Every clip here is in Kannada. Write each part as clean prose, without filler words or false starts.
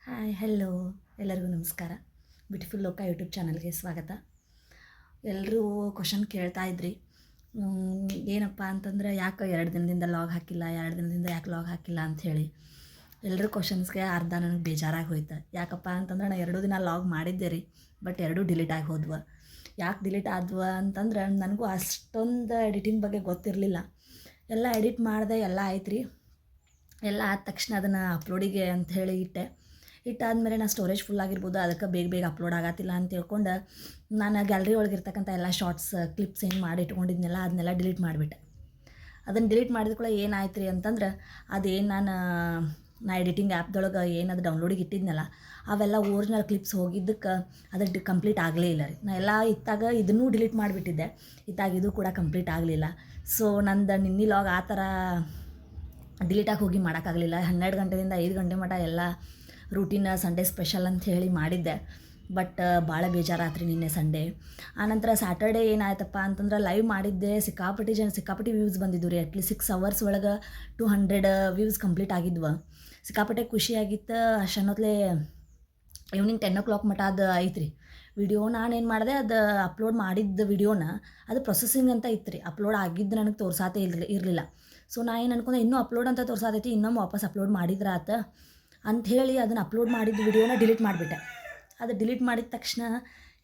ಹಾಯ್ ಹೆಲೋ ಎಲ್ಲರಿಗೂ ನಮಸ್ಕಾರ. ಬ್ಯೂಟಿಫುಲ್ ಲೋಕ ಯೂಟ್ಯೂಬ್ ಚಾನಲ್ಗೆ ಸ್ವಾಗತ. ಎಲ್ಲರೂ ಕ್ವಶನ್ ಕೇಳ್ತಾ ಇದ್ರಿ, ಏನಪ್ಪ ಅಂತಂದ್ರೆ ಯಾಕೆ 2 ದಿನದಿಂದ ಲಾಗ್ ಹಾಕಿಲ್ಲ, 2 ದಿನದಿಂದ ಯಾಕೆ ಲಾಗ್ ಹಾಕಿಲ್ಲ ಅಂಥೇಳಿ ಎಲ್ಲರೂ ಕ್ವಶನ್ಸ್ಗೆ ಅರ್ಧ ನನಗೆ ಬೇಜಾರಾಗಿ ಹೋಯ್ತು. ಯಾಕಪ್ಪ ಅಂತಂದ್ರೆ ನಾನು 2 ದಿನ ಲಾಗ್ ಮಾಡಿದ್ದೆ ರೀ, ಬಟ್ 2 ಡಿಲೀಟ್ ಆಗಿ ಹೋದ್ವು. ಯಾಕೆ ಡಿಲೀಟ್ ಆದ್ವು ಅಂತಂದ್ರೆ ನನಗೂ ಅಷ್ಟೊಂದು ಎಡಿಟಿಂಗ್ ಬಗ್ಗೆ ಗೊತ್ತಿರಲಿಲ್ಲ. ಎಲ್ಲ ಎಡಿಟ್ ಮಾಡಿದೆ, ಎಲ್ಲ ಆಯ್ತು ರೀ. ಎಲ್ಲ ಆದ ತಕ್ಷಣ ಅದನ್ನು ಅಪ್ಲೋಡಿಗೆ ಅಂಥೇಳಿ ಇಟ್ಟಾದಮೇಲೆ ನಾನು ಸ್ಟೋರೇಜ್ ಫುಲ್ ಆಗಿರ್ಬೋದು, ಅದಕ್ಕೆ ಬೇಗ ಬೇಗ ಅಪ್ಲೋಡ್ ಆಗತ್ತಿಲ್ಲ ಅಂತ ತಿಳ್ಕೊಂಡು ನಾನು ಗ್ಯಾಲರಿ ಒಳಗಿರ್ತಕ್ಕಂಥ ಎಲ್ಲ ಶಾರ್ಟ್ಸ್ ಕ್ಲಿಪ್ಸ್ ಏನು ಮಾಡಿ ಇಟ್ಕೊಂಡಿದ್ನೆಲ್ಲ ಅದನ್ನೆಲ್ಲ ಡಿಲೀಟ್ ಮಾಡಿಬಿಟ್ಟೆ. ಅದನ್ನು ಡಿಲೀಟ್ ಮಾಡಿದ ಕೂಡ ಏನಾಯ್ತು ರೀ ಅಂತಂದ್ರೆ, ಅದೇನು ನಾ ಎಡಿಟಿಂಗ್ ಆ್ಯಪ್ದೊಳಗೆ ಏನದು ಡೌನ್ಲೋಡಿಗೆ ಇಟ್ಟಿದ್ನಲ್ಲ, ಅವೆಲ್ಲ ಒರಿಜಿನಲ್ ಕ್ಲಿಪ್ಸ್ ಹೋಗಿದ್ದಕ್ಕೆ ಅದು ಕಂಪ್ಲೀಟ್ ಆಗಲೇ ಇಲ್ಲ ರೀ. ನಾ ಎಲ್ಲ ಇತ್ತಾಗ ಇದನ್ನೂ ಡಿಲೀಟ್ ಮಾಡಿಬಿಟ್ಟಿದ್ದೆ, ಇತ್ತಾಗ ಇದು ಕೂಡ ಕಂಪ್ಲೀಟ್ ಆಗಲಿಲ್ಲ. ಸೊ ನಂದು ನಿನ್ನೆ ಲಾಗ್ ಆ ಥರ ಡಿಲೀಟಾಗಿ ಹೋಗಿ ಮಾಡೋಕ್ಕಾಗಲಿಲ್ಲ. 12 ಗಂಟೆಯಿಂದ 5 ಗಂಟೆ ಮಟ್ಟ ಎಲ್ಲ ರೂಟೀನ್ ಸಂಡೇ ಸ್ಪೆಷಲ್ ಅಂತ ಹೇಳಿ ಮಾಡಿದ್ದೆ, ಬಟ್ ಭಾಳ ಬೇಜಾರಾತ್ರಿ ನಿನ್ನೆ ಸಂಡೇ. ಆನಂತರ ಸ್ಯಾಟರ್ಡೇ ಏನಾಯ್ತಪ್ಪ ಅಂತಂದ್ರೆ ಲೈವ್ ಮಾಡಿದ್ದೆ, ಸಿಕ್ಕಾಪಟ್ಟಿ ವ್ಯೂಸ್ ಬಂದಿದ್ದು ರೀ. ಅಟ್ಲೀಸ್ಟ್ 6 ಅವರ್ಸ್ ಒಳಗೆ 200 ವ್ಯೂಸ್ ಕಂಪ್ಲೀಟ್ ಆಗಿದ್ವು. ಸಿಕ್ಕಾಪಟ್ಟೆ ಖುಷಿಯಾಗಿತ್ತು. ಅಷ್ಟೊತ್ತಲೇ ಈವ್ನಿಂಗ್ 10 o'clock ಮಟ್ಟ ಅದು ಐತೆ ರೀ ವಿಡಿಯೋ. ನಾನೇನು ಮಾಡಿದೆ, ಅದು ಅಪ್ಲೋಡ್ ಮಾಡಿದ್ದ ವಿಡಿಯೋನ ಅದು ಪ್ರೊಸೆಸಿಂಗ್ ಅಂತ ಇತ್ತು ರೀ. ಅಪ್ಲೋಡ್ ಆಗಿದ್ದು ನನಗೆ ತೋರ್ಸಾತೇ ಇರಲಿಲ್ಲ. ಸೊ ನಾ ಏನು ಅನ್ಕೊಂಡೆ, ಇನ್ನೂ ಅಪ್ಲೋಡ್ ಅಂತ ತೋರ್ಸಾತೈತಿ, ಇನ್ನೊಮ್ಮೆ ವಾಪಸ್ ಅಪ್ಲೋಡ್ ಮಾಡಿದ್ರಾತ ಅಂಥೇಳಿ ಅದನ್ನು ಅಪ್ಲೋಡ್ ಮಾಡಿದ್ದ ವಿಡಿಯೋನ ಡಿಲೀಟ್ ಮಾಡಿಬಿಟ್ಟೆ. ಅದು ಡಿಲೀಟ್ ಮಾಡಿದ ತಕ್ಷಣ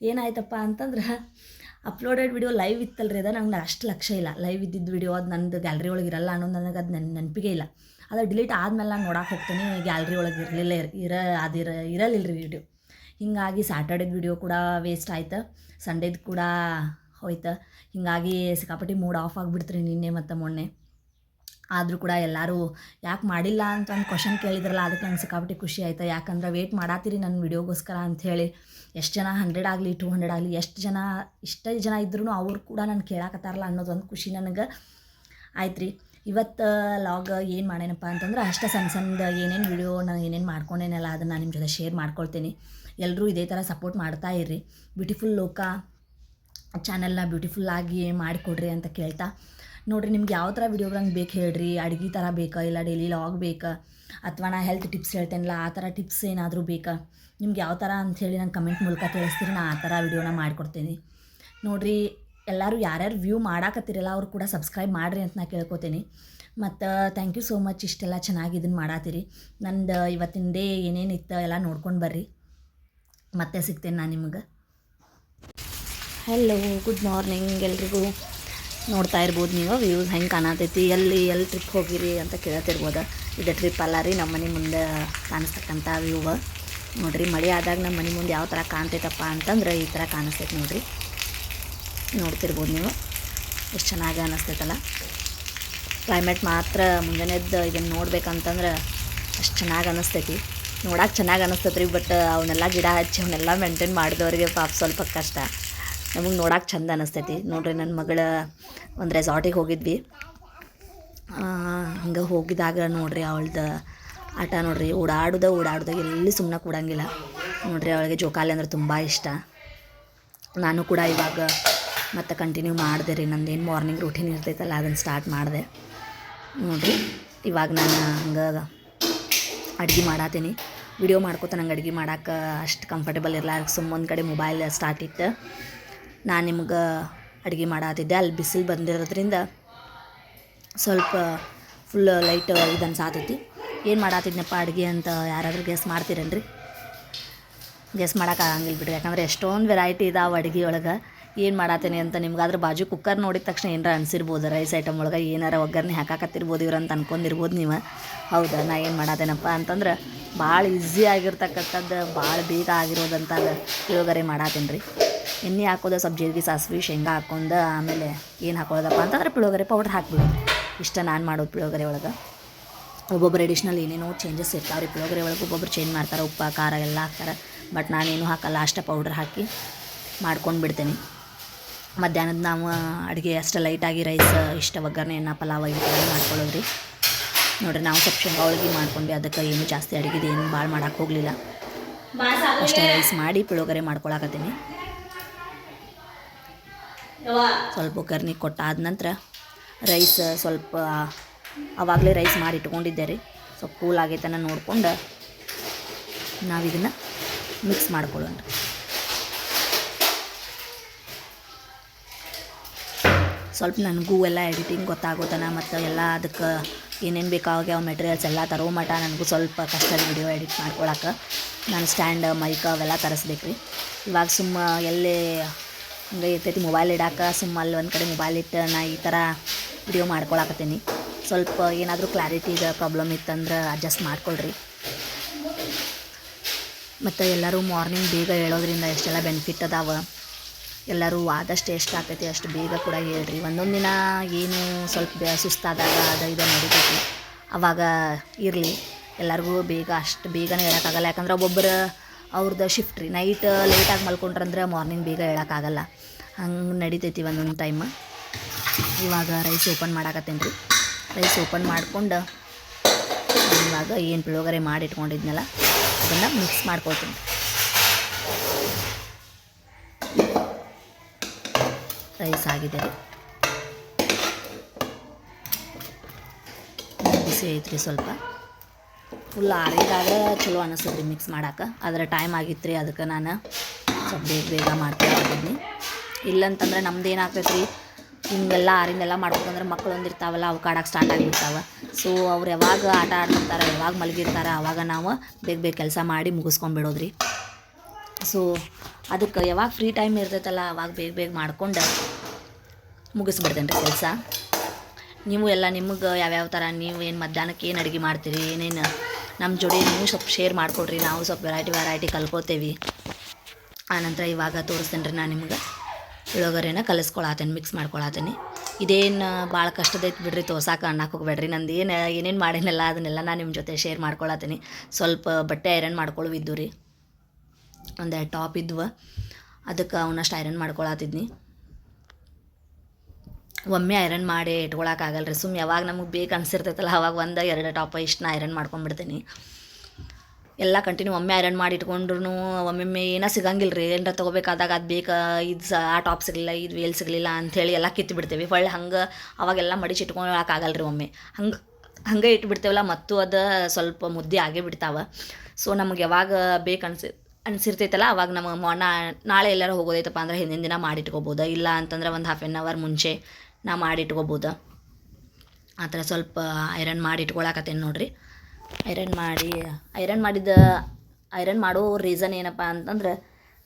ಏನಾಯ್ತಪ್ಪ ಅಂತಂದ್ರೆ, ಅಪ್ಲೋಡೆಡ್ ವಿಡಿಯೋ ಲೈವ್ ಇತ್ತಲ್ಲ ರೀ, ಅದು ನಂಗೆ ಅಷ್ಟು ಲಕ್ಷ್ಯ ಇಲ್ಲ. ಲೈವ್ ಇದ್ದಿದ್ದು ವಿಡಿಯೋ ಅದು ನಂದು ಗ್ಯಾಲ್ರಿ ಒಳಗೆ ಇರಲ್ಲ ಅನ್ನೋದು ನನಗೆ ಅದು ನೆನಪಿಗೆ ಇಲ್ಲ. ಅದು ಡಿಲೀಟ್ ಆದಮೇಲೆ ನಾನು ನೋಡಕ್ಕೆ ಹೋಗ್ತೀನಿ, ಗ್ಯಾಲ್ರಿ ಒಳಗೆ ಇರಲಿಲ್ಲ ರೀ ವಿಡಿಯೋ. ಹೀಗಾಗಿ ಸ್ಯಾಟರ್ಡೇದು ವಿಡಿಯೋ ಕೂಡ ವೇಸ್ಟ್ ಆಯ್ತು, ಸಂಡೇದು ಕೂಡ ಹೋಯ್ತು. ಹೀಗಾಗಿ ಸಿಕ್ಕಾಪಟ್ಟಿ ಮೂಡ್ ಆಫ್ ಆಗಿಬಿಡ್ತ್ರಿ ನಿನ್ನೆ ಮತ್ತು ಮೊನ್ನೆ. ಆದರೂ ಕೂಡ ಎಲ್ಲರೂ ಯಾಕೆ ಮಾಡಿಲ್ಲ ಅಂತ ಒಂದು ಕ್ವಶನ್ ಕೇಳಿದ್ರಲ್ಲ, ಅದಕ್ಕೆ ನಂಗೆ ಸಿಕ್ಕಾಪಟ್ಟಿ ಖುಷಿ ಆಯ್ತು. ಯಾಕಂದ್ರೆ ವೇಟ್ ಮಾಡತ್ತೀರಿ ನನ್ನ ವಿಡಿಯೋಗೋಸ್ಕರ ಅಂಥೇಳಿ. ಎಷ್ಟು ಜನ 100 ಆಗಲಿ 200 ಆಗಲಿ ಇಷ್ಟೇ ಜನ ಇದ್ರೂ ಅವ್ರು ಕೂಡ ನಾನು ಕೇಳಾಕತ್ತಾರಲ್ಲ ಅನ್ನೋದೊಂದು ಖುಷಿ ನನಗೆ ಆಯ್ತು ರೀ. ಇವತ್ತು ಲಾಗ್ ಏನು ಮಾಡೇನಪ್ಪ ಅಂತಂದ್ರೆ, ಅಷ್ಟೇ ಸಣ್ಣದು ಏನೇನು ವಿಡಿಯೋ ನಾನು ಏನೇನು ಮಾಡ್ಕೊಂಡೇನಲ್ಲ ಅದನ್ನು ನಿಮ್ಮ ಜೊತೆ ಶೇರ್ ಮಾಡ್ಕೊಳ್ತೀನಿ. ಎಲ್ಲರೂ ಇದೇ ಥರ ಸಪೋರ್ಟ್ ಮಾಡ್ತಾ ಇರ್ರಿ. ಬ್ಯೂಟಿಫುಲ್ ಲೋಕ ಚಾನಲ್ನ ಬ್ಯೂಟಿಫುಲ್ಲಾಗಿ ಮಾಡಿಕೊಡ್ರಿ ಅಂತ ಕೇಳ್ತಾ, ನೋಡಿರಿ ನಿಮ್ಗೆ ಯಾವ ಥರ ವಿಡಿಯೋಗಳಂಗೆ ಬೇಕು ಹೇಳ್ರಿ. ಅಡುಗೆ ಥರ ಬೇಕಾ, ಇಲ್ಲ ಡೈಲಿ ಲಾಗ್ ಬೇಕಾ, ಅಥವಾ ನಾ ಹೆಲ್ತ್ ಟಿಪ್ಸ್ ಹೇಳ್ತೇನಲ್ಲ ಆ ಥರ ಟಿಪ್ಸ್ ಏನಾದರೂ ಬೇಕಾ, ನಿಮ್ಗೆ ಯಾವ ಥರ ಅಂಥೇಳಿ ನಾನು ಕಮೆಂಟ್ ಮೂಲಕ ತಿಳಿಸ್ತೀರಿ, ನಾನು ಆ ಥರ ವಿಡಿಯೋನ ಮಾಡಿಕೊಡ್ತೀನಿ. ನೋಡಿರಿ, ಎಲ್ಲರೂ ಯಾರ್ಯಾರು ವ್ಯೂ ಮಾಡಾಕತ್ತಿರಲ್ಲ ಅವ್ರು ಕೂಡ ಸಬ್ಸ್ಕ್ರೈಬ್ ಮಾಡಿರಿ ಅಂತ ನಾನು ಕೇಳ್ಕೊತೀನಿ. ಮತ್ತು ಥ್ಯಾಂಕ್ ಯು ಸೋ ಮಚ್, ಇಷ್ಟೆಲ್ಲ ಚೆನ್ನಾಗಿ ಇದನ್ನು ಮಾಡತ್ತೀರಿ. ನಂದು ಇವತ್ತಿನ ಡೇ ಏನೇನಿತ್ತು ಎಲ್ಲ ನೋಡ್ಕೊಂಡು ಬರ್ರಿ. ಮತ್ತೆ ಸಿಗ್ತೇನೆ ನಾನು ನಿಮ್ಗೆ. ಹೆಲೋ, ಗುಡ್ ಮಾರ್ನಿಂಗ್ ಎಲ್ರಿಗೂ. ನೋಡ್ತಾ ಇರ್ಬೋದು ನೀವು ವ್ಯೂಸ್ ಹೆಂಗೆ ಕಾಣತೈತಿ, ಎಲ್ಲಿ ಟ್ರಿಪ್ ಹೋಗಿರಿ ಅಂತ ಕೇಳ್ತಿರ್ಬೋದು. ಇದು ಟ್ರಿಪ್ ಅಲ್ಲ ರೀ, ನಮ್ಮ ಮನೆ ಮುಂದೆ ಕಾಣಿಸ್ತಕ್ಕಂಥ ವ್ಯೂ. ನೋಡಿರಿ, ಮಳೆ ಆದಾಗ ನಮ್ಮ ಮನೆ ಮುಂದೆ ಯಾವ ಥರ ಕಾಣ್ತೈತಪ್ಪ ಅಂತಂದ್ರೆ ಈ ಥರ ಕಾಣಿಸ್ತೈತೆ ನೋಡಿರಿ. ನೋಡ್ತಿರ್ಬೋದು ನೀವು, ಎಷ್ಟು ಚೆನ್ನಾಗಿ ಅನ್ನಿಸ್ತೈತಲ್ಲ. ಕ್ಲೈಮೇಟ್ ಮಾತ್ರ ಮುಂಜಾನೆದ್ದು ಇದನ್ನು ನೋಡ್ಬೇಕಂತಂದ್ರೆ ಅಷ್ಟು ಚೆನ್ನಾಗಿ ಅನ್ನಿಸ್ತೈತಿ. ನೋಡೋಕೆ ಚೆನ್ನಾಗಿ ಅನ್ನಿಸ್ತೈತೆ ರೀ, ಬಟ್ ಅವನ್ನೆಲ್ಲ ಗಿಡ ಹಚ್ಚಿ ಅವನ್ನೆಲ್ಲ ಮೇಂಟೈನ್ ಮಾಡಿದವ್ರಿಗೆ ಪಾಪ ಸ್ವಲ್ಪ ಕಷ್ಟ. ನಮಗೆ ನೋಡೋಕೆ ಚಂದ ಅನ್ನಿಸ್ತೈತಿ. ನೋಡಿರಿ, ನನ್ನ ಮಗಳ ಒಂದು ರೆಸಾರ್ಟಿಗೆ ಹೋಗಿದ್ವಿ. ಹಂಗೆ ಹೋಗಿದಾಗ ನೋಡಿರಿ ಅವಳ್ದು ಆಟ ನೋಡಿರಿ, ಓಡಾಡ್ದಾಗ ಎಲ್ಲಿ ಸುಮ್ಮನೆ ಕೂಡಂಗಿಲ್ಲ. ನೋಡಿರಿ, ಅವಳಿಗೆ ಜೋಕಾಲಿ ಅಂದ್ರೆ ತುಂಬ ಇಷ್ಟ. ನಾನು ಕೂಡ ಇವಾಗ ಮತ್ತೆ ಕಂಟಿನ್ಯೂ ಮಾಡಿದೆ ರೀ. ನಂದೇನು ಮಾರ್ನಿಂಗ್ ರೂಟೀನ್ ಇರ್ತೈತಲ್ಲ ಅದನ್ನು ಸ್ಟಾರ್ಟ್ ಮಾಡಿದೆ. ನೋಡಿರಿ, ಇವಾಗ ನಾನು ಹಂಗೆ ಅಡುಗೆ ಮಾಡತ್ತೀನಿ. ವಿಡಿಯೋ ಮಾಡ್ಕೋತ ನಂಗೆ ಅಡುಗೆ ಮಾಡೋಕೆ ಅಷ್ಟು ಕಂಫರ್ಟೇಬಲ್ ಇರಲ್ಲ. ಸುಮ್ಮ ಒಂದು ಕಡೆ ಮೊಬೈಲ್ ಸ್ಟಾರ್ಟ್ ಇಟ್ಟು ನಾನು ನಿಮ್ಗೆ ಅಡುಗೆ ಮಾಡತ್ತಿದ್ದೆ. ಅಲ್ಲಿ ಬಿಸಿಲು ಬಂದಿರೋದ್ರಿಂದ ಸ್ವಲ್ಪ ಫುಲ್ ಲೈಟ್ ಇದು ಅನ್ಸಾತೈತಿ. ಏನು ಮಾಡತ್ತಿದ್ನಪ್ಪ ಅಡುಗೆ ಅಂತ ಯಾರಾದರೂ ಗೆಸ್ ಮಾಡ್ತೀರೇನ್ರಿ? ಗೆಸ್ ಮಾಡೋಕೆ ಆಗಂಗಿಲ್ಲ ಬಿಡ್ರಿ, ಯಾಕಂದ್ರೆ ಎಷ್ಟೊಂದು ವೆರೈಟಿ ಇದಾವೆ ಅಡುಗೆ ಒಳಗೆ. ಏನು ಮಾಡತ್ತೀನಿ ಅಂತ ನಿಮ್ಗೆ ಅದ್ರ ಬಾಜು ಕುಕ್ಕರ್ ನೋಡಿದ ತಕ್ಷಣ ಏನಾರ ಅನಿಸಿರ್ಬೋದು, ರೈಸ್ ಐಟಮ್ ಒಳಗೆ ಏನಾರ ಒಗ್ಗರಣೆ ಹಾಕಾಕತ್ತಿರ್ಬೋದು ಇವ್ರು ಅಂತ ಅನ್ಕೊಂಡಿರ್ಬೋದು ನೀವು. ಹೌದಾ, ನಾ ಏನು ಮಾಡತ್ತೇನಪ್ಪ ಅಂತಂದ್ರೆ ಭಾಳ ಈಸಿ ಆಗಿರ್ತಕ್ಕಂಥದ್ದು, ಭಾಳ ಬೇಗ ಆಗಿರೋದಂತ ಪುಳಿಯೋಗರೆ ಮಾಡತ್ತೀನಿ ರೀ. ಎಣ್ಣೆ ಹಾಕೋದು, ಸಬ್ಜಿಗೆ ಸಾಸಿವೆ ಶೇಂಗಾ ಹಾಕ್ಕೊಂಡು ಆಮೇಲೆ ಏನು ಹಾಕೊಳ್ಳೋದಪ್ಪ ಅಂತಂದ್ರೆ ಪುಳಿಯೋಗರೆ ಪೌಡ್ರ್ ಹಾಕ್ಬಿಡೋದು. ಇಷ್ಟ ನಾನು ಮಾಡೋದು ಪುಳಿಯೋಗರೆ ಒಳಗೆ. ಒಬ್ಬೊಬ್ಬರು ಎಡಿಷ್ನಲ್ ಏನೇನೋ ಚೇಂಜಸ್ ಇರ್ತಾವೆ ರೀ ಪುಳಿಯೋಗರೆ ಒಳಗೆ. ಒಬ್ಬೊಬ್ರು ಚೇಂಜ್ ಮಾಡ್ತಾರೆ, ಉಪ್ಪು ಖಾರ ಎಲ್ಲ ಹಾಕ್ತಾರೆ. ಬಟ್ ನಾನೇನು ಹಾಕಲ್ಲ, ಅಷ್ಟೇ ಪೌಡ್ರ್ ಹಾಕಿ ಮಾಡ್ಕೊಂಡು ಬಿಡ್ತೀನಿ. ಮಧ್ಯಾಹ್ನದ ನಾವು ಅಡುಗೆ ಅಷ್ಟು ಲೈಟಾಗಿ ರೈಸ್ ಇಷ್ಟ ಒಗ್ಗರಣೆಯನ್ನು ಪಲಾವ್ ಈ ಥರ ಮಾಡ್ಕೊಳ್ಳೋದು ರೀ. ನೋಡಿರಿ, ನಾವು ಸ್ವಲ್ಪ ಶೇಂಗಾ ಹೋಳಿಗೆ ಮಾಡ್ಕೊಂಡ್ವಿ, ಅದಕ್ಕೆ ಏನು ಜಾಸ್ತಿ ಅಡುಗೆದು ಏನು ಭಾಳ ಮಾಡೋಕ್ಕೆ ಹೋಗಲಿಲ್ಲ. ಅಷ್ಟೇ ರೈಸ್ ಮಾಡಿ ಪುಳಿಯೋಗರೆ ಮಾಡ್ಕೊಳಕತ್ತೀನಿ. ಸ್ವಲ್ಪ ಒಗ್ಗರಣೆ ಕೊಟ್ಟಾದ ನಂತರ ರೈಸ್ ಸ್ವಲ್ಪ ಆವಾಗಲೇ ರೈಸ್ ಮಾಡಿ ಇಟ್ಕೊಂಡಿದ್ದೆ ರೀ. ಸ್ವಲ್ಪ ಕೂಲ್ ಆಗೈತನ ನೋಡ್ಕೊಂಡು ನಾವಿದನ್ನು ಮಿಕ್ಸ್ ಮಾಡ್ಕೊಳ್ಳೋಣ. ಸ್ವಲ್ಪ ನನಗೂ ಎಲ್ಲ ಎಡಿಟಿಂಗ್ ಗೊತ್ತಾಗೋತನ ಮತ್ತು ಎಲ್ಲ ಅದಕ್ಕೆ ಏನೇನು ಬೇಕಾಗ್ಯಾವ ಮೆಟೀರಿಯಲ್ಸ್ ಎಲ್ಲ ತರೋ ಮಟ ನನಗೂ ಸ್ವಲ್ಪ ಕಷ್ಟ ವಿಡಿಯೋ ಎಡಿಟ್ ಮಾಡ್ಕೊಳಕ್ಕೆ. ನಾನು ಸ್ಟ್ಯಾಂಡ್ ಮೈಕ್ ಅವೆಲ್ಲ ತರಿಸ್ಬೇಕು ರೀ. ಇವಾಗ ಸುಮ್ಮ ಎಲ್ಲೇ ಹಿಂಗೆ ಇರ್ತೈತಿ ಮೊಬೈಲ್ ಇಡಾಕ, ಸುಮ್ಮ ಅಲ್ಲಿ ಒಂದು ಕಡೆ ಮೊಬೈಲ್ ಇಟ್ಟು ನಾ ಈ ಥರ ವಿಡಿಯೋ ಮಾಡ್ಕೊಳಕತ್ತೀನಿ. ಸ್ವಲ್ಪ ಏನಾದರೂ ಕ್ಲಾರಿಟಿಗೆ ಪ್ರಾಬ್ಲಮ್ ಇತ್ತಂದ್ರೆ ಅಡ್ಜಸ್ಟ್ ಮಾಡ್ಕೊಳ್ರಿ. ಮತ್ತು ಎಲ್ಲರೂ ಮಾರ್ನಿಂಗ್ ಬೇಗ ಹೇಳೋದ್ರಿಂದ ಎಷ್ಟೆಲ್ಲ ಬೆನಿಫಿಟ್ ಅದಾವ. ಎಲ್ಲರೂ ಆದಷ್ಟು ಎಷ್ಟು ಆಗ್ತೈತಿ ಅಷ್ಟು ಬೇಗ ಕೂಡ ಹೇಳ್ರಿ. ಒಂದೊಂದು ದಿನ ಏನು ಸ್ವಲ್ಪ ಸುಸ್ತಾದಾಗ ಇದು ನಡೀತೈತಿ, ಅವಾಗ ಇರಲಿ. ಎಲ್ಲರಿಗೂ ಬೇಗ ಅಷ್ಟು ಬೇಗನೆ ಹೇಳೋಕ್ಕಾಗಲ್ಲ, ಯಾಕಂದ್ರೆ ಒಬ್ಬೊಬ್ಬರು ಅವ್ರದ್ದು ಶಿಫ್ಟ್ ರೀ. ನೈಟ್ ಲೇಟಾಗಿ ಮಲ್ಕೊಂಡ್ರಂದ್ರೆ ಮಾರ್ನಿಂಗ್ ಬೇಗ ಹೇಳೋಕ್ಕಾಗಲ್ಲ, ಹಂಗೆ ನಡೀತೈತಿ ಒಂದೊಂದು ಟೈಮ್. ಇವಾಗ ರೈಸ್ ಓಪನ್ ಮಾಡಾಕತ್ತೇನೆ ರೀ. ರೈಸ್ ಓಪನ್ ಮಾಡ್ಕೊಂಡು ಇವಾಗ ಏನು ಪುಳಿಯೋಗರೆ ಮಾಡಿಟ್ಕೊಂಡಿದ್ನಲ್ಲ ಅದನ್ನು ಮಿಕ್ಸ್ ಮಾಡ್ಕೊಳ್ತೀನಿ. ರೈಸ್ ಆಗಿದೆ ರೀ, ಬಿಸಿ ಐತ್ರಿ. ಸ್ವಲ್ಪ ಫುಲ್ ಆರಿದಾಗ ಚಲೋ ಅನ್ನಿಸ್ತದ್ರಿ ಮಿಕ್ಸ್ ಮಾಡೋಕೆ. ಅದರ ಟೈಮ್ ಆಗಿತ್ತು ರೀ, ಅದಕ್ಕೆ ನಾನು ಸ್ವಲ್ಪ ಬೇಗ ಮಾಡ್ಕೊಂಡಿದ್ದೀನಿ. ಇಲ್ಲಂತಂದ್ರೆ ನಮ್ದು ಏನಾಗ್ತೈತೆ ರೀ, ಹಿಂಗೆಲ್ಲ ಆರಿಂದೆಲ್ಲ ಮಾಡ್ಬೇಕಂದ್ರೆ ಮಕ್ಕಳು ಒಂದಿರ್ತಾವಲ್ಲ, ಅವು ಕಾಡಕ್ಕೆ ಸ್ಟಾರ್ಟ್ ಆಗಿರ್ತಾವೆ. ಸೊ ಅವ್ರು ಯಾವಾಗ ಆಟ ಆಡ್ತಿರ್ತಾರೆ, ಯಾವಾಗ ಮಲಗಿರ್ತಾರೆ, ಆವಾಗ ನಾವು ಬೇಗ ಕೆಲಸ ಮಾಡಿ ಮುಗಿಸ್ಕೊಂಡ್ಬಿಡೋದ್ರಿ. ಸೊ ಅದಕ್ಕೆ ಯಾವಾಗ ಫ್ರೀ ಟೈಮ್ ಇರ್ತೈತಲ್ಲ ಅವಾಗ ಬೇಗ ಮಾಡ್ಕೊಂಡು ಮುಗಿಸ್ಬಿಡ್ತೇನೆ ರೀ ಕೆಲಸ. ನೀವು ಎಲ್ಲ ನಿಮಗೆ ಯಾವ್ಯಾವ ಥರ ನೀವು ಏನು ಮಧ್ಯಾಹ್ನಕ್ಕೆ ಏನು ಅಡುಗೆ ಮಾಡ್ತೀರಿ, ಏನೇನು ನಮ್ಮ ಜೋಡಿ ನೀವು ಸ್ವಲ್ಪ ಶೇರ್ ಮಾಡಿಕೊಡ್ರಿ. ನಾವು ಸ್ವಲ್ಪ ವೆರೈಟಿ ಕಲ್ಕೋತೇವೆ. ಆನಂತರ ಇವಾಗ ತೋರಿಸ್ತೇನೆ ರೀ ನಾನು ನಿಮ್ಗೆ ಪುಳಿಯೋಗರೆನ ಕಲಿಸ್ಕೊಳತ್ತೇನೆ, ಮಿಕ್ಸ್ ಮಾಡ್ಕೊಳತ್ತೇನೆ. ಇದೇನು ಭಾಳ ಕಷ್ಟದೈತೆ ಬಿಡ್ರಿ, ತೋರ್ಸಾಕ ಅನ್ನಕ್ಕೆ ಹೋಗ್ಬೇಡ್ರಿ. ನಂದು ಏನೇನು ಮಾಡೇನಲ್ಲ ಅದನ್ನೆಲ್ಲ ನಾನು ನಿಮ್ಮ ಜೊತೆ ಶೇರ್ ಮಾಡ್ಕೊಳತ್ತೀನಿ. ಸ್ವಲ್ಪ ಬಟ್ಟೆ ಐರನ್ ಮಾಡ್ಕೊಳ್ಳುವಿದ್ದು ರೀ, ಒಂದೆರಡು ಟಾಪ್ ಇದ್ವು, ಅದಕ್ಕೆ ಅವನಷ್ಟು ಐರನ್ ಮಾಡ್ಕೊಳತ್ತಿದ್ನಿ. ಒಮ್ಮೆ ಐರನ್ ಮಾಡಿ ಇಟ್ಕೊಳಕ್ಕಾಗಲ್ಲ ರೀ. ಸುಮ್ಮನೆ ಯಾವಾಗ ನಮಗೆ ಬೇಕು ಅನಿಸಿರ್ತೈತಲ್ಲ ಅವಾಗ 1-2 ಟಾಪ ಇಷ್ಟನ್ನ ಐರನ್ ಮಾಡ್ಕೊಂಡ್ಬಿಡ್ತೀನಿ. ಎಲ್ಲ ಕಂಟಿನ್ಯೂ ಒಮ್ಮೆ ಐರನ್ ಮಾಡಿ ಇಟ್ಕೊಂಡ್ರು ಒಮ್ಮೊಮ್ಮೆ ಏನೋ ಸಿಗಂಗಿಲ್ಲ ರೀ. ಏನಾರ ತೊಗೋಬೇಕಾದಾಗ ಅದು ಬೇಕು, ಇದು ಆ ಟಾಪ್ ಸಿಗಲಿಲ್ಲ, ಇದು ವೇಲ್ ಸಿಗಲಿಲ್ಲ ಅಂಥೇಳಿ ಎಲ್ಲ ಕಿತ್ತು ಹೊಳ್ಳಿ ಹಂಗೆ ಅವಾಗೆಲ್ಲ ಮಡಿಸಿ ಇಟ್ಕೊಳಕ್ಕಾಗಲ್ಲ ರೀ. ಒಮ್ಮೆ ಹಂಗೆ ಇಟ್ಬಿಡ್ತೇವಲ್ಲ, ಮತ್ತು ಅದು ಸ್ವಲ್ಪ ಮುದ್ದೆ ಆಗೇ ಬಿಡ್ತಾವೆ. ಸೊ ನಮಗೆ ಯಾವಾಗ ಬೇಕು ಅನಿಸಿರ್ತೈತಲ್ಲ ಅವಾಗ ನಮಗೆ ನಾಳೆ ಎಲ್ಲರೂ ಹೋಗೋದೈತಪ್ಪ ಅಂದ್ರೆ ಹಿಂದಿನ ದಿನ ಮಾಡಿಟ್ಕೋಬೋದು. ಇಲ್ಲ ಅಂತಂದ್ರೆ ಒಂದು ಹಾಫ್ ಆನ್ ಅವರ್ ಮುಂಚೆ ನಾ ಮಾಡಿಟ್ಕೋಬೋದು. ಆ ಥರ ಸ್ವಲ್ಪ ಐರನ್ ಮಾಡಿ ಇಟ್ಕೊಳಕತ್ತೇನೆ ನೋಡಿರಿ. ಐರನ್ ಮಾಡೋ ರೀಸನ್ ಏನಪ್ಪ ಅಂತಂದ್ರೆ,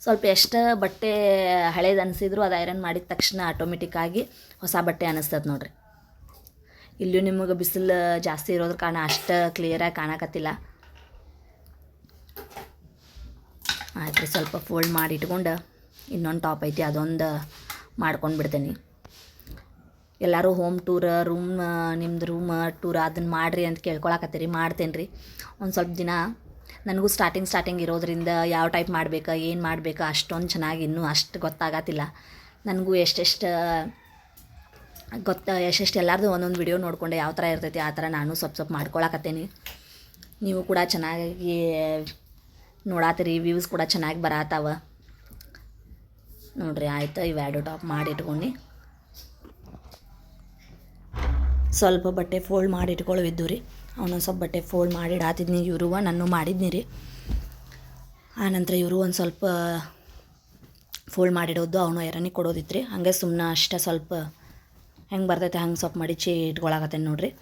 ಸ್ವಲ್ಪ ಎಷ್ಟು ಬಟ್ಟೆ ಹಳೇದು ಅನಿಸಿದ್ರು ಅದು ಐರನ್ ಮಾಡಿದ ತಕ್ಷಣ ಆಟೋಮೆಟಿಕ್ಕಾಗಿ ಹೊಸ ಬಟ್ಟೆ ಅನ್ನಿಸ್ತದೆ ನೋಡಿರಿ. ಇಲ್ಲೂ ನಿಮಗೆ ಬಿಸಿಲು ಜಾಸ್ತಿ ಇರೋದ್ರ ಕಾರಣ ಅಷ್ಟು ಕ್ಲಿಯರಾಗಿ ಕಾಣಕತ್ತಿಲ್ಲ. ಆಯ್ತು ರೀ, ಸ್ವಲ್ಪ ಫೋಲ್ಡ್ ಮಾಡಿ ಇಟ್ಕೊಂಡು ಇನ್ನೊಂದು ಟಾಪ್ ಐತಿ ಅದೊಂದು ಮಾಡ್ಕೊಂಡು ಬಿಡ್ತೇನೆ. ಎಲ್ಲರೂ ಹೋಮ್ ಟೂರ್ ನಿಮ್ಮದು ರೂಮ್ ಟೂರ್ ಅದನ್ನು ಮಾಡಿರಿ ಅಂತ ಕೇಳ್ಕೊಳಕತ್ತೀರಿ. ಮಾಡ್ತೇನೆ ರೀ ಒಂದು ಸ್ವಲ್ಪ ದಿನ. ನನಗೂ ಸ್ಟಾರ್ಟಿಂಗ್ ಇರೋದ್ರಿಂದ ಯಾವ ಟೈಪ್ ಮಾಡಬೇಕಾ ಏನು ಮಾಡಬೇಕಾ ಅಷ್ಟೊಂದು ಚೆನ್ನಾಗಿ ಇನ್ನೂ ಅಷ್ಟು ಗೊತ್ತಾಗತ್ತಿಲ್ಲ. ನನಗೂ ಎಷ್ಟೆಷ್ಟು ಎಲ್ಲರದು ಒಂದೊಂದು ವಿಡಿಯೋ ನೋಡಿಕೊಂಡೆ ಯಾವ ಥರ ಇರ್ತೈತಿ ಆ ಥರ ನಾನು ಸ್ವಲ್ಪ ಮಾಡ್ಕೊಳಕತ್ತೇನೆ. ನೀವು ಕೂಡ ಚೆನ್ನಾಗಿ ನೋಡಾತೀರಿ, ವ್ಯೂಸ್ ಕೂಡ ಚೆನ್ನಾಗಿ ಬರತ್ತಾವ ನೋಡಿರಿ. ಆಯ್ತು, ಇವೆರಡು ಟಾಪ್ ಮಾಡಿ ಇಟ್ಕೊಂಡು ಸ್ವಲ್ಪ ಬಟ್ಟೆ ಫೋಲ್ಡ್ ಮಾಡಿ ಇಟ್ಕೊಳ್ಳುವಿದ್ದು ರೀ. ಅವನೊಂದು ಸ್ವಲ್ಪ ಬಟ್ಟೆ ಫೋಲ್ಡ್ ಮಾಡಿ ಇಡಾತಿದ್ನಿ. ಇವರು ನಾನು ಮಾಡಿದ್ನಿ ರೀ. ಆನಂತರ ಇವರು ಒಂದು ಸ್ವಲ್ಪ ಫೋಲ್ಡ್ ಮಾಡಿಡೋದು, ಅವನು ಐರನಿಗೆ ಕೊಡೋದಿತ್ತು ರೀ. ಹಾಗೆ ಸುಮ್ಮನೆ ಅಷ್ಟೇ ಸ್ವಲ್ಪ ಹೆಂಗೆ ಬರ್ತೈತೆ ಹಂಗೆ ಸ್ವಲ್ಪ ಮಡಿಚಿ ಇಟ್ಕೊಳಕತ್ತೇನೆ ನೋಡಿರಿ.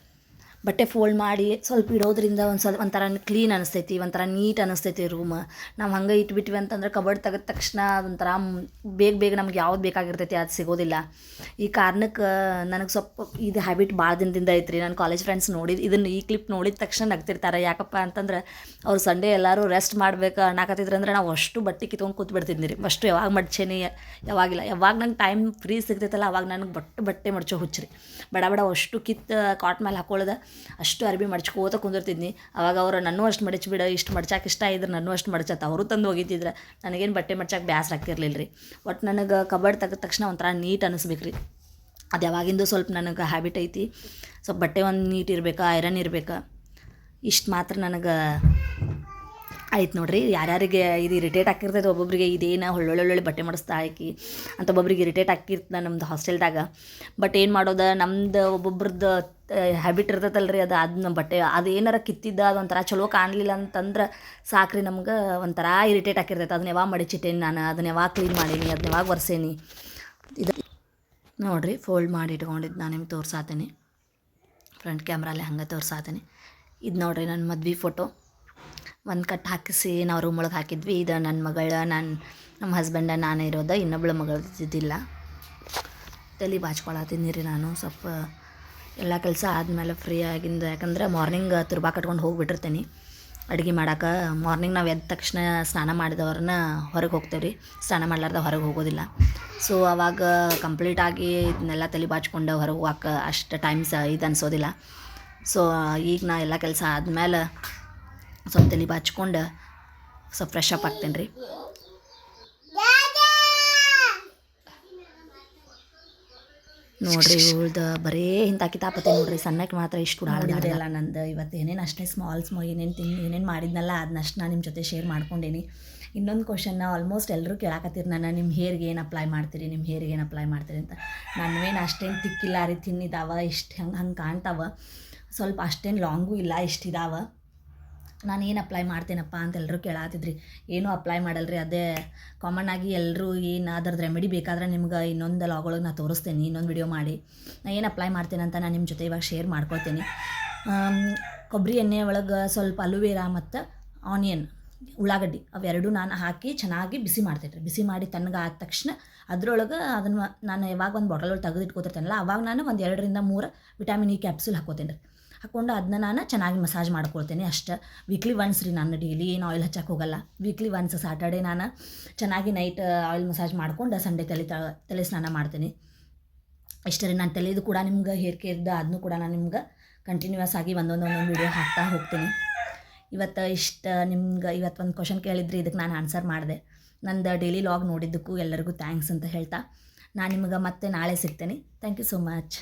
ಬಟ್ಟೆ ಫೋಲ್ಡ್ ಮಾಡಿ ಸ್ವಲ್ಪ ಇಡೋದ್ರಿಂದ ಒಂಥರ ಕ್ಲೀನ್ ಅನಿಸ್ತೈತಿ, ಒಂಥರ ನೀಟ್ ಅನಿಸ್ತೈತಿ ರೂಮ್. ನಾವು ಹಂಗೆ ಇಟ್ಬಿಟ್ವಿ ಅಂತಂದ್ರೆ ಕಬರ್ಡ್ ತೆಗೆದ ತಕ್ಷಣ ಒಂಥರ ಬೇಗ ನಮ್ಗೆ ಯಾವ್ದು ಬೇಕಾಗಿರ್ತೈತಿ ಅದು ಸಿಗೋದಿಲ್ಲ. ಈ ಕಾರಣಕ್ಕೆ ನನಗೆ ಸ್ವಲ್ಪ ಇದು ಹ್ಯಾಬಿಟ್ ಭಾಳ ದಿನದಿಂದ ಐತ್ರಿ. ನನ್ನ ಕಾಲೇಜ್ ಫ್ರೆಂಡ್ಸ್ ಈ ಕ್ಲಿಪ್ ನೋಡಿದ ತಕ್ಷಣ ನಗ್ತಿರ್ತಾರೆ. ಯಾಕಪ್ಪ ಅಂತಂದ್ರೆ ಅವ್ರು ಸಂಡೇ ಎಲ್ಲರೂ ರೆಸ್ಟ್ ಮಾಡ್ಬೇಕು ಅನ್ನಕತ್ತಿದ್ರು ಅಂದ್ರೆ ನಾವು ಅಷ್ಟು ಬಟ್ಟೆ ಕಿತ್ಕೊಂಡು ಕೂತ್ಬಿಡ್ತಿದ್ನಿ ರೀ. ಅಷ್ಟು ಯಾವಾಗ ಮಡ್ಚೇನಿ ಯಾವಾಗಿಲ್ಲ. ಯಾವಾಗ ನಂಗೆ ಟೈಮ್ ಫ್ರೀ ಸಿಗ್ತೈತಲ್ಲ ಅವಾಗ ನನಗೆ ಬಟ್ಟೆ ಮಡ್ಚೋ ಹುಚ್ಚ್ರಿ. ಬಡ ಅಷ್ಟು ಕಿತ್ತು ಕಾಟ್ ಮೇಲೆ ಹಾಕೊಳ್ಳೋದು, ಅಷ್ಟು ಅರ್ಬಿ ಮಡ್ಚ್ಕೋತ ಕುಂದಿರ್ತಿದ್ನಿ. ಅವಾಗ ಅವರು ನನ್ನೂ ಅಷ್ಟು ಮಡಚಿಬಿಡ, ಇಷ್ಟು ಮಡ್ಚಾಕೆ ಇಷ್ಟ ಇದ್ರೆ ನನ್ನೂ ಅಷ್ಟು ಮಡ್ಚತ್ತೆ ಅವರು ತಂದು ಹೋಗಿದ್ದಿದ್ರೆ ನನಗೇನು ಬಟ್ಟೆ ಮಡ್ಚಾಕೆ ಬ್ಯಾಸರ ಆಗ್ತಿರ್ಲಿಲ್ಲ ರೀ. ಒಟ್ಟು ನನಗೆ ಕಬರ್ಡ್ ತೆಗೆದ ತಕ್ಷಣ ಒಂಥರ ನೀಟ್ ಅನ್ನಿಸ್ಬೇಕು ರೀ. ಅದು ಯಾವಾಗಿಂದು ಸ್ವಲ್ಪ ನನಗೆ ಹ್ಯಾಬಿಟ್ ಐತಿ. ಸ್ವಲ್ಪ ಬಟ್ಟೆ ಒಂದು ನೀಟ್ ಇರಬೇಕು, ಐರನ್ ಇರಬೇಕು, ಇಷ್ಟು ಮಾತ್ರ ನನಗೆ ಆಯ್ತು ನೋಡಿರಿ. ಯಾರ್ಯಾರಿಗೆ ಇದು ಇರಿಟೇಟ್ ಆಗಿರ್ತೈತೆ, ಒಬ್ಬೊಬ್ಬರಿಗೆ ಇದೇನು ಒಳ್ಳೊಳ್ಳೆ ಬಟ್ಟೆ ಮಾಡಿಸ್ತಾ ಹಾಕಿ ಅಂತ ಒಬ್ಬೊಬ್ರಿಗೆ ಇರಿಟೇಟ್ ಆಗಿರ್ತದೆ ನಮ್ಮದು ಹಾಸ್ಟೆಲ್ದಾಗ. ಬಟ್ ಏನು ಮಾಡೋದು, ನಮ್ದು ಒಬ್ಬೊಬ್ರದ್ದು ಹ್ಯಾಬಿಟ್ ಇರ್ತೈತಲ್ಲ ರೀ, ಅದು ಅದನ್ನ ಬಟ್ಟೆ ಅದು ಏನಾರ ಕಿತ್ತಿದ್ದ ಅದೊಂಥರ ಚಲೋ ಕಾಣಲಿಲ್ಲ ಅಂತಂದ್ರೆ ಸಾಕ್ರಿ ನಮ್ಗೆ ಒಂಥರ ಇರಿಟೇಟ್ ಆಗಿರ್ತೈತೆ. ಅದನ್ನ ಯಾವಾಗ ಮಡಿಚಿಟ್ಟೇನಿ ನಾನು, ಅದನ್ನ ಯಾವಾಗ ಕ್ಲೀನ್ ಮಾಡೀನಿ, ಅದನ್ನ ಯಾವಾಗ ಒರೆಸೇನಿ. ಇದು ನೋಡಿರಿ ಫೋಲ್ಡ್ ಮಾಡಿ ಇಟ್ಕೊಂಡಿದ್ದು ನಾನು ನಿಮ್ಗೆ ತೋರ್ಸಾತೀನಿ, ಫ್ರಂಟ್ ಕ್ಯಾಮ್ರಲ್ಲಿ ಹಂಗೆ ತೋರ್ಸಾತೀನಿ. ಇದು ನೋಡಿರಿ ನನ್ನ ಮದ್ವೆ ಫೋಟೋ, ಒಂದು ಕಟ್ ಹಾಕಿಸಿ ನಾವು ರೂಮ್ ಒಳಗೆ ಹಾಕಿದ್ವಿ. ಇದು ನನ್ನ ಮಗಳ, ನಮ್ಮ ಹಸ್ಬೆಂಡ ನಾನು ಇರೋದು, ಇನ್ನೊಬ್ಳು ಮಗಳದಿದ್ದಿಲ್ಲ. ತಲೆ ಬಾಚ್ಕೊಳತ್ತೀನಿ ರೀ ನಾನು ಸ್ವಲ್ಪ ಎಲ್ಲ ಕೆಲಸ ಆದಮೇಲೆ ಫ್ರೀ ಆಗಿಂದ, ಯಾಕಂದ್ರೆ ಮಾರ್ನಿಂಗ್ ತುರ್ಬಾ ಕಟ್ಕೊಂಡು ಹೋಗಿಬಿಟ್ಟಿರ್ತೀನಿ ಅಡುಗೆ ಮಾಡೋಕೆ. ಮಾರ್ನಿಂಗ್ ನಾವು ಎದ್ದ ತಕ್ಷಣ ಸ್ನಾನ ಮಾಡಿದವ್ರನ್ನ ಹೊರಗೆ ಹೋಗ್ತೇವೆ ರೀ, ಸ್ನಾನ ಮಾಡ್ಲಾರ್ದ ಹೊರಗೆ ಹೋಗೋದಿಲ್ಲ. ಸೊ ಅವಾಗ ಕಂಪ್ಲೀಟಾಗಿ ಇದನ್ನೆಲ್ಲ ತಲೆ ಬಾಚ್ಕೊಂಡು ಹೊರಗೆ ಹೋಗಕ್ಕೆ ಅಷ್ಟು ಟೈಮ್ಸ್ ಇದು ಅನಿಸೋದಿಲ್ಲ. ಸೊ ಈಗ ನಾ ಎಲ್ಲ ಕೆಲಸ ಆದಮೇಲೆ ಸ್ವಲ್ಪ ತಲೆ ಬಾಚ್ಕೊಂಡು ಸ್ವಲ್ಪ ಫ್ರೆಶ್ ಅಪ್ ಆಗ್ತೇನೆ ರೀ. ನೋಡಿರಿ ಇವಳ್ದು ಬರೀ ಇಂಥ ಕಿತಾಪತ್ತೆ ನೋಡಿರಿ, ಸಣ್ಣಕ್ಕೆ ಮಾತ್ರ ಇಷ್ಟು ನೋಡಿದ್ರಲ್ಲ ನಂದು ಇವತ್ತು ಏನೇನು ಅಷ್ಟೇ ಏನೇನು ಮಾಡಿದ್ನಲ್ಲ ಅದನ್ನಷ್ಟು ನಾನು ನಿಮ್ಮ ಜೊತೆ ಶೇರ್ ಮಾಡ್ಕೊಂಡೇನಿ. ಇನ್ನೊಂದು ಕ್ವಶನ್ನ ಆಲ್ಮೋಸ್ಟ್ ಎಲ್ಲರೂ ಕೇಳಾಕತ್ತೀರಿ ನಾನು, ನಿಮ್ಮ ಹೇರ್ಗೆ ಏನು ಅಪ್ಲೈ ಮಾಡ್ತೀರಿ, ನಿಮ್ಮ ಹೇರ್ಗೆ ಏನು ಅಪ್ಲೈ ಮಾಡ್ತೀರಿ ಅಂತ. ನನ್ವೇನು ಅಷ್ಟೇನು ತಿಕ್ಕಿಲ್ಲ ರೀ, ತಿನ್ನಿದಾವ ಇಷ್ಟು ಹಂಗೆ ಕಾಣ್ತಾವ, ಸ್ವಲ್ಪ ಅಷ್ಟೇನು ಲಾಂಗೂ ಇಲ್ಲ, ಇಷ್ಟಿದಾವ. ನಾನು ಏನು ಅಪ್ಲೈ ಮಾಡ್ತೇನಪ್ಪ ಅಂತ ಎಲ್ಲರೂ ಕೇಳಾತಿದ್ರಿ. ಏನೂ ಅಪ್ಲೈ ಮಾಡಲ್ರಿ, ಅದೇ ಕಾಮನ್ನಾಗಿ ಎಲ್ಲರೂ ಏನು ಅದ್ರದ್ದು ರೆಮಿಡಿ ಬೇಕಾದ್ರೆ ನಿಮ್ಗೆ ಇನ್ನೊಂದು ಲಾಗ್ ಒಳಗೆ ನಾನು ತೋರಿಸ್ತೇನೆ, ಇನ್ನೊಂದು ವಿಡಿಯೋ ಮಾಡಿ ನಾನು ಏನು ಅಪ್ಲೈ ಮಾಡ್ತೇನೆ ಅಂತ ನಾನು ನಿಮ್ಮ ಜೊತೆ ಇವಾಗ ಶೇರ್ ಮಾಡ್ಕೊಳ್ತೇನೆ. ಕೊಬ್ಬರಿ ಎಣ್ಣೆ ಒಳಗೆ ಸ್ವಲ್ಪ ಅಲುವೇರಾ ಮತ್ತು ಆನಿಯನ್, ಉಳ್ಳಾಗಡ್ಡಿ ಅವೆರಡು ನಾನು ಹಾಕಿ ಚೆನ್ನಾಗಿ ಬಿಸಿ ಮಾಡ್ತೇನೆ ರೀ. ಬಿಸಿ ಮಾಡಿ ತಣ್ಣಗಾದ ತಕ್ಷಣ ಅದರೊಳಗೆ ಅದನ್ನು ನಾನು ಯಾವಾಗ ಒಂದು ಬಾಟಲ್ ಒಳಗೆ ತೆಗೆದಿಟ್ಕೋತಿರ್ತೇನಲ್ಲ ಅವಾಗ ನಾನು ಒಂದು 2ರಿಂದ 3 ವಿಟಮಿನ್ ಇ ಕ್ಯಾಪ್ಸೂಲ್ ಹಾಕೋತೇನೆ ರೀ. ಹಾಕ್ಕೊಂಡು ಅದನ್ನ ನಾನು ಚೆನ್ನಾಗಿ ಮಸಾಜ್ ಮಾಡ್ಕೊಳ್ತೇನೆ ಅಷ್ಟೇ. ವೀಕ್ಲಿ ಒನ್ಸ್ ರೀ, ನಾನು ಡೈಲಿ ಏನು ಆಯಿಲ್ ಹಚ್ಚಕ್ಕೆ ಹೋಗಲ್ಲ. ವೀಕ್ಲಿ ಒನ್ಸ್ ಸ್ಯಾಟರ್ಡೇ ನಾನು ಚೆನ್ನಾಗಿ ನೈಟ್ ಆಯಿಲ್ ಮಸಾಜ್ ಮಾಡ್ಕೊಂಡು ಸಂಡೇ ತಲೆ ಸ್ನಾನ ಮಾಡ್ತೀನಿ. ಇಷ್ಟೇ ರೀ. ನಾನು ತಲೆದು ಕೂಡ ನಿಮ್ಗೆ ಹೇರ್ ಕೇರ್ದು ಅದನ್ನು ಕೂಡ ನಾನು ನಿಮ್ಗೆ ಕಂಟಿನ್ಯೂಸ್ ಆಗಿ ಒಂದೊಂದು ವಿಡಿಯೋ ಹಾಕ್ತಾ ಹೋಗ್ತೀನಿ. ಇವತ್ತು ಇವತ್ತು ಒಂದು ಕ್ವಶನ್ ಕೇಳಿದ್ರಿ, ಇದಕ್ಕೆ ನಾನು ಆನ್ಸರ್ ಮಾಡಿದೆ. ನಂದು ಡೈಲಿ ಲಾಗ್ ನೋಡಿದ್ದಕ್ಕೂ ಎಲ್ಲರಿಗೂ ಥ್ಯಾಂಕ್ಸ್ ಅಂತ ಹೇಳ್ತಾ ನಾನು ನಿಮ್ಗೆ ಮತ್ತೆ ನಾಳೆ ಸಿಗ್ತೇನೆ. Thank you so much.